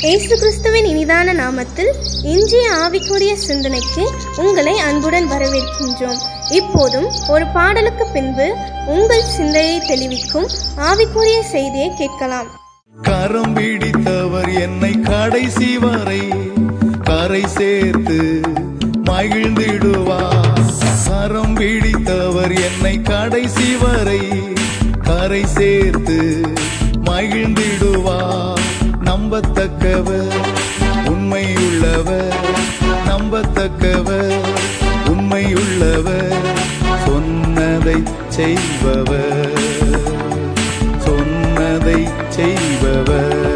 இயேசு கிறிஸ்துவின் இனிதான நாமத்தில் இன்றைய ஆவிக்குரிய சிந்தனைக்கு உங்களை அன்புடன் வரவேற்கின்றோம். இப்போதும் ஒரு பாடலுக்கு பின்பு உங்கள் சிந்தையை தெளிவிக்கும் ஆவிக்குரிய செய்தியை கேட்கலாம். கரம் பிடித்தவர் என்னை கடைசி வரை கரை சேர்த்து மகிழ்ந்திடுவார். கரம் பிடித்தவர் என்னை கடைசி வரை கரை சேர்த்து மகிழ்ந்திடுவார். நம்பத்தக்கவர், உண்மையுள்ளவர், நம்பத்தக்கவர், உண்மையுள்ளவர், சொன்னதை செய்பவர், சொன்னதை செய்பவர்,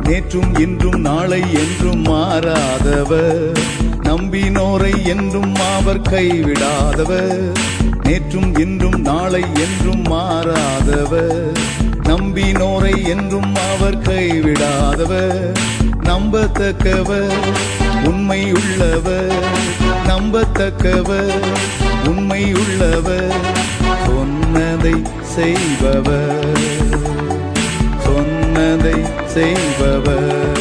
நேற்றும் இன்றும் நாளை என்றும் மாறாதவர், நம்பினோரை என்றும் அவர் கைவிடாதவர், நேற்றும் இன்றும் நாளை என்றும் மாறாதவர், நம்பினோரை என்றும் அவர் கைவிடாதவர், நம்பத்தக்கவர், உண்மையுள்ளவர், நம்பத்தக்கவர், உண்மையுள்ளவர், சொன்னதை செய்பவர், சொன்னதை செய்பவர்.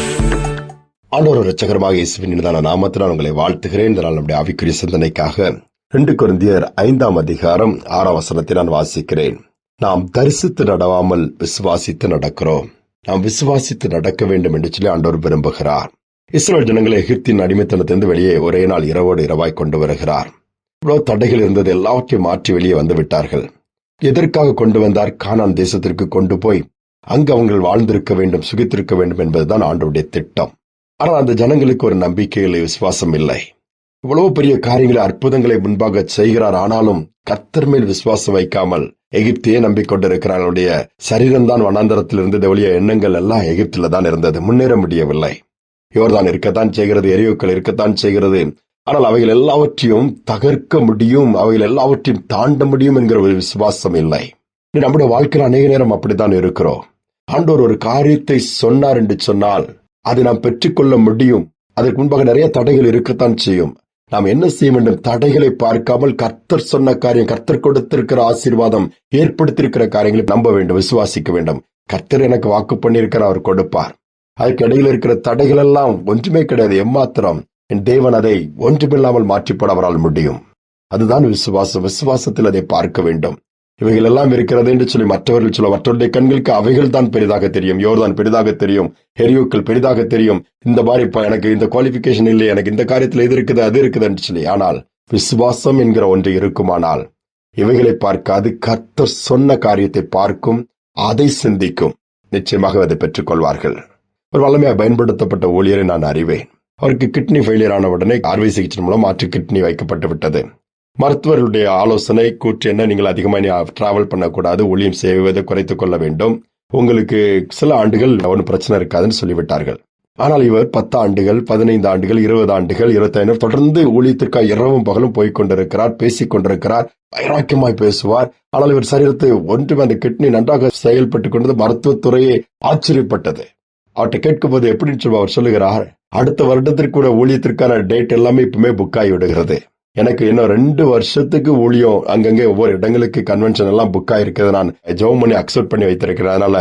ஆண்டவர் இரட்சகருமாக இயேசுவின் இனிதான நாமத்தினால் உங்களை வாழ்த்துகிறேன். இந்த நாள் நம்முடைய ஆவிக்குரிய சிந்தனைக்காக 2 கொரிந்தியர் 5ஆம் அதிகாரம் 6ஆம் வசனத்தை நான் வாசிக்கிறேன். நாம் தரிசித்து நடவாமல் விசுவாசித்து நடக்கிறோம். நாம் விசுவாசித்து நடக்க வேண்டும் என்று சொல்லி ஆண்டவர் விரும்புகிறார். இஸ்ரவேல் ஜனங்களை எகிப்தின் அடிமைத்தனத்திலிருந்து வெளியே ஒரே நாள் இரவோடு இரவாய் கொண்டு வருகிறார். இவ்வளவு தடைகள் இருந்தது, எல்லாவற்றையும் மாற்றி வெளியே வந்து விட்டார்கள். எதற்காக கொண்டு வந்தார்? கானான் தேசத்திற்கு கொண்டு போய் அங்கு அவங்கள் வாழ்ந்திருக்க வேண்டும், சுகித்திருக்க வேண்டும் என்பதுதான் ஆண்டவருடைய திட்டம். ஆனால் அந்த ஜனங்களுக்கு ஒரு நம்பிக்கை இல்லை, விசுவாசம் இல்லை. இவ்வளவு பெரிய காரியங்களை, அற்புதங்களை முன்பாக செய்கிறார். ஆனாலும் கர்த்தர் மேல் விசுவாசம் வைக்காமல் எகிப்தையே நம்பிக்கொண்டிருக்கிறார்களுடைய சரீரம்தான் வனாந்தரத்தில் இருந்தது, ஒழிய எண்ணங்கள் எல்லாம் எகிப்தில தான் இருந்தது. முன்னேற முடியவில்லை. யோர்தான் இருக்கத்தான் செய்கிறது, எரியோக்கள் இருக்கத்தான் செய்கிறது. ஆனால் அவைகள் எல்லாவற்றையும் தகர்க்க முடியும், அவைகள் எல்லாவற்றையும் தாண்ட முடியும் என்கிற ஒரு விசுவாசம் இல்லை. நம்முடைய வாழ்க்கையில் அநேக நேரம் அப்படித்தான் இருக்கிறோம். ஆண்டவர் ஒரு காரியத்தை சொன்னார் என்று சொன்னால் அதை நாம் பெற்றுக்கொள்ள முடியும். அதற்கு முன்பாக நிறைய தடைகள் இருக்கத்தான் செய்யும். நாம் என்ன செய்ய வேண்டும்? தடைகளை பார்க்காமல் கர்த்தர் சொன்ன காரியம், கர்த்தர் கொடுத்திருக்கிற ஆசீர்வாதம், ஏற்படுத்தியிருக்கிற காரியங்களை நம்ப வேண்டும், விசுவாசிக்க வேண்டும். கர்த்தர் எனக்கு வாக்கு பண்ணியிருக்கிறார், அவர் கொடுப்பார். அதுக்கு இடையில இருக்கிற தடைகள் எல்லாம் ஒன்றுமே கிடையாது, எம்மாத்திரம். என் தேவன் அதை ஒன்றுமில்லாமல் மாற்றிப்போட அவரால் முடியும். அதுதான் விசுவாசம். விசுவாசத்தில் அதை பார்க்க வேண்டும். இவைகள் எல்லாம் இருக்கிறது என்று சொல்லி மற்றவர்கள் சொல்ல, மற்றவருடைய கண்களுக்கு அவைகள் தான் பெரிதாக தெரியும். யோர்தான் பெரிதாக தெரியும், எரியோக்கள் பெரிதாக தெரியும். இந்த மாதிரி எனக்கு இந்த குவாலிபிகேஷன் இல்லை, எனக்கு இந்த காரியத்தில் இது இருக்குது அது இருக்குது என்று சொல்லி. ஆனால் விசுவாசம் என்கிற ஒன்று இருக்குமானால் இவைகளை பார்க்காது கர்த்தர் சொன்ன காரியத்தை பார்க்கும், அதை சிந்திக்கும். நிச்சயமாக அதை பெற்றுக் கொள்வார்கள். ஒரு வல்லமையாக பயன்படுத்தப்பட்ட ஊழியரை நான் அறிவேன். அவருக்கு கிட்னி ஃபெயிலியர் ஆன உடனே அறுவை சிகிச்சை மூலம் மாற்று கிட்னி வைக்கப்பட்டு விட்டது. மருத்துவர்களுடைய ஆலோசனை கூற்று என்ன? நீங்கள் அதிகமாக டிராவல் பண்ணக்கூடாது, ஊழியம் செய்வதை குறைத்துக் கொள்ள வேண்டும், உங்களுக்கு சில ஆண்டுகள் ஒன்றும் பிரச்சனை இருக்காதுன்னு சொல்லிவிட்டார்கள். ஆனால் இவர் 10 ஆண்டுகள், 15 ஆண்டுகள், 20 ஆண்டுகள், 25 தொடர்ந்து ஊழியத்திற்காக இரவும் பகலும் போய்க் கொண்டிருக்கிறார், பேசிக் கொண்டிருக்கிறார், வைராக்கியமாய் பேசுவார். ஆனால் இவர் சரீரத்தை ஒன்றுமே, அந்த கிட்னி நன்றாக செயல்பட்டுக் கொண்டது. மருத்துவத்துறையே ஆச்சரியப்பட்டது. அவர்கிட்ட கேட்கும் போது எப்படின்னு சொல்லுவார்? அவர் சொல்லுகிறார், அடுத்த வருடத்திற்கு கூட ஊழியத்திற்கான டேட் எல்லாமே இப்பவுமே புக் ஆகி விடுகிறது. எனக்கு இன்னும் 2 வருஷத்துக்கு ஊழியம், அங்கங்கே ஒவ்வொரு இடங்களுக்கு கன்வென்ஷன் எல்லாம் புக் ஆயிருக்கிறது. நான் ஜெபம் பண்ணி அக்செப்ட் பண்ணி வைத்திருக்கிறேன். அதனால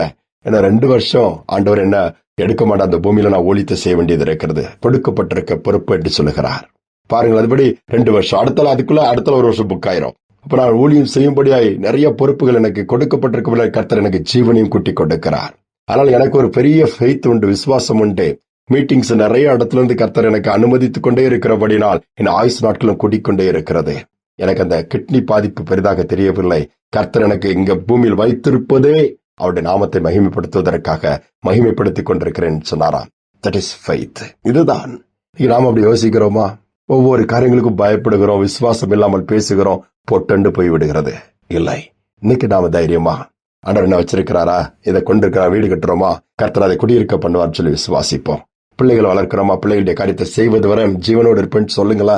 என்ன 2 வருஷம் ஆண்டவர் என்ன எடுக்க மாட்டேன், அந்த பூமியில நான் ஊழியத்தை செய்ய வேண்டியது இருக்கிறது, கொடுக்கப்பட்டிருக்க பொறுப்பு என்று சொல்லுகிறார். பாருங்கள், அதுபடி 2 வருஷம், அடுத்த 1 வருஷம் புக் ஆயிரும். அப்ப நான் ஊழியம் செய்யும்படியாய் நிறைய பொறுப்புகள் எனக்கு கொடுக்கப்பட்டிருக்க, கர்த்தர் எனக்கு ஜீவனையும் கூட்டி கொடுக்கிறார். ஆனால் எனக்கு ஒரு பெரிய ஃபெய்த் உண்டு, விசுவாசம் உண்டு. மீட்டிங்ஸ் நிறைய இடத்துல இருந்து கர்த்தர் எனக்கு அனுமதித்துக் கொண்டே இருக்கிறபடினால் என் ஆயுசு நாட்களும் கூட்டிக்கொண்டே இருக்கிறது. எனக்கு அந்த கிட்னி பாதிப்பு பெரிதாக தெரியவில்லை. கர்த்தர் எனக்கு இங்க பூமியில் வைத்திருப்பதே அவருடைய நாமத்தை மகிமைப்படுத்துவதற்காக மகிமைப்படுத்திக் கொண்டிருக்கிறேன் சொன்னாராம். That is faith. இதுதான் நாம் அப்படி யோசிக்கிறோமா? ஒவ்வொரு காரியங்களுக்கும் பயப்படுகிறோம், விசுவாசம் இல்லாமல் பேசுகிறோம், பொட்டண்டு போய் விடுகிறது. இல்லை, இன்னைக்கு நாம தைரியமா ஆண்டவர் என்ன வச்சிருக்கிறாரா, இதை கொண்டிருக்கிறா, வீடு கட்டுறோமா, கர்த்தர் அதை குடியிருக்க பண்ணுவார் சொல்லி விசுவாசிப்போம். பிள்ளைகளை வளர்க்கிறோமா, பிள்ளைகளுடைய காரியத்தை செய்வது வரை ஜீவனோடு இருப்பேன்னு சொல்லுங்களா,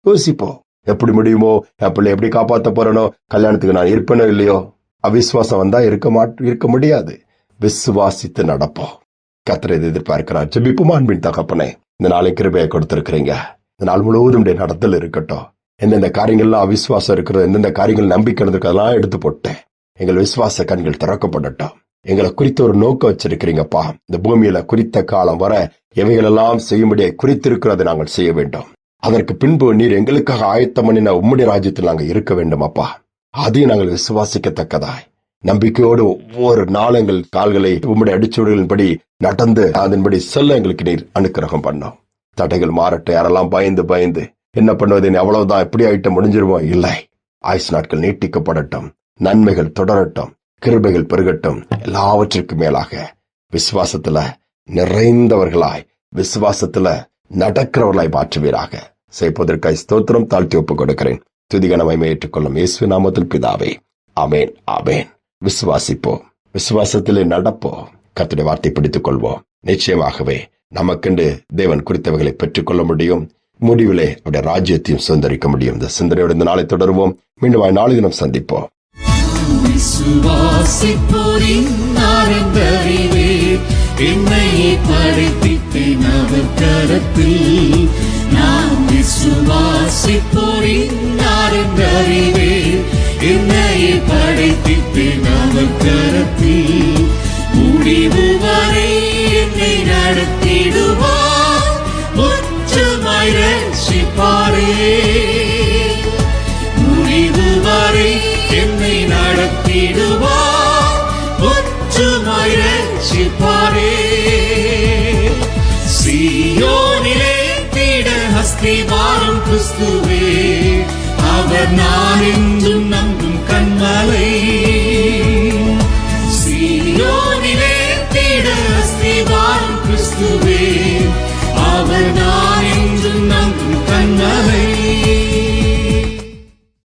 யோசிப்போம். எப்படி முடியுமோ, என் பிள்ளை எப்படி காப்பாற்ற போறனோ, கல்யாணத்துக்கு நான் இருப்பேனோ இல்லையோ, அவிசுவாசம் வந்தா இருக்க முடியாது. விசுவாசித்து நடப்போம். கர்த்தர் இதை எதிர்பார்க்கிறார். ஜெபிப்போமா? அன்பின் தகப்பனே, இந்த நாளை கிருபையை கொடுத்திருக்கிறீங்க. இந்த நாள் முழுவதும் நடத்தல் இருக்கட்டும். எந்தெந்த காரியங்கள்லாம் அவிசுவாசம் இருக்கிறது, எந்தெந்த காரியங்கள் நம்பிக்கை இருக்கிறதெல்லாம் எடுத்து போட்டேன். எங்கள் விசுவாச கண்கள் திறக்கப்படட்டும். எங்களை குறித்த ஒரு நோக்கம் வச்சிருக்கிறீங்கப்பா. இந்த பூமியில குறித்த காலம் வர எவைகளெல்லாம் செய்யும்படியே குறித்திருக்கிறதை நாங்கள் செய்ய வேண்டும். அதற்கு பின்பு நீர் எங்களுக்காக ஆயத்தம் பண்ணின உம்முடைய ராஜ்யத்தில் நாங்கள் இருக்க வேண்டும் அப்பா. அதையும் நாங்கள் விசுவாசிக்கத்தக்கதாய் நம்பிக்கையோடு ஒவ்வொரு நாளும் எங்கள் கால்களை உம்முடைய அடிச்சுவடுகளின்படி நடந்து அதன்படி செல்ல எங்களுக்கு நீர் அனுக்கிரகம் பண்ணோம். தடைகள் மாறட்டும். யாரெல்லாம் பயந்து என்ன பண்ணுவது, அவ்வளவுதான், எப்படி ஆயிட்ட முடிஞ்சிருமோ, இல்லை, ஆயுசு நாட்கள் நீட்டிக்கப்படட்டும், நன்மைகள் தொடரட்டும், கிருபைகள் பெருகட்டும். எல்லாவற்றிற்கும் மேலாக விசுவாசத்துல நிறைந்தவர்களாய், விசுவாசத்துல நடக்கிறவர்களாய் மாற்றுவீராக. செய்வதற்காய் ஸ்தோத்திரம் தாழ்த்தி ஒப்புக் கொடுக்கிறேன். துதிகனமை ஏற்றுக்கொள்ளும் இயேசு நாமத்தில் பிதாவே, ஆமேன், ஆமேன். விசுவாசிப்போம், விசுவாசத்திலே நடப்போம், கர்த்தருடைய வார்த்தை பிடித்துக் கொள்வோம். நிச்சயமாகவே நமக்கென்று தேவன் குறித்தவைகளை பெற்றுக் கொள்ள முடியும். முடிவிலே அவருடைய ராஜ்யத்தையும் சுதந்திரிக்க முடியும். இந்த சிந்தனையோடு இந்த நாளை தொடருவோம். மீண்டும் நாளை தினம் சந்திப்போம். என்னையே படைத்திட்டேன் அவர் கரத்தில். நான் விசுவாசிப்போரின் அறிவே. என்னையே படைத்திட்டேன் அவர் கரத்தில். முடிவு வரை என்னை நடத்திடுவார், முற்றுமாய் ரட்சிப்பாரே. முடிவு வரை என்னை நடத்திடுவார், முற்றுமாய் ரட்சிப்பாரே. சீயோனிலே திட அஸ்திவாரம் கிறிஸ்துவே, அவர் நான் என்றும்